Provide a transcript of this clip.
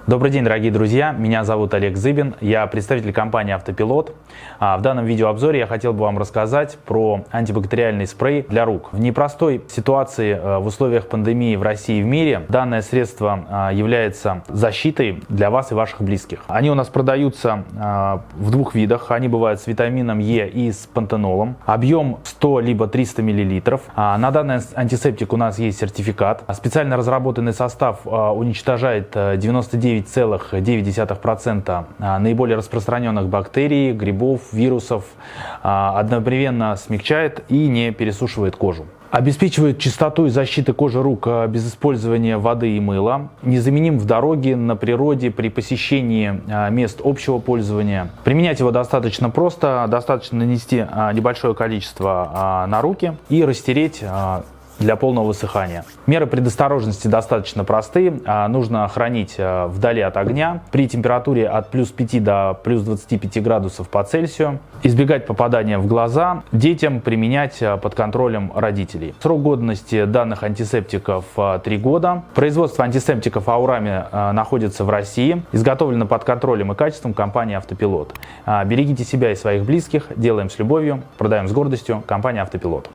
Добрый день, дорогие друзья, меня зовут Олег Зыбин, я представитель компании «Автопилот». В данном видеообзоре я хотел бы вам рассказать про антибактериальный спрей для рук. В непростой ситуации в условиях пандемии в России и в мире данное средство является защитой для вас и ваших близких. Они у нас продаются в двух видах, они бывают с витамином Е и с пантенолом. Объем 100 либо 300 мл. На данный антисептик у нас есть сертификат. Специально разработанный состав уничтожает 99,9% наиболее распространенных бактерий, грибов, вирусов, одновременно смягчает и не пересушивает кожу. Обеспечивает чистоту и защиту кожи рук без использования воды и мыла. Незаменим в дороге, на природе, при посещении мест общего пользования. Применять его достаточно просто. Достаточно нанести небольшое количество на руки и растереть для полного высыхания. Меры предосторожности достаточно простые. Нужно хранить вдали от огня при температуре от плюс 5 до плюс 25 градусов по Цельсию. Избегать попадания в глаза. Детям применять под контролем родителей. Срок годности данных антисептиков 3 года. Производство антисептиков Аурами находится в России. Изготовлено под контролем и качеством компании «Автопилот». Берегите себя и своих близких. Делаем с любовью, продаем с гордостью. Компания «Автопилот».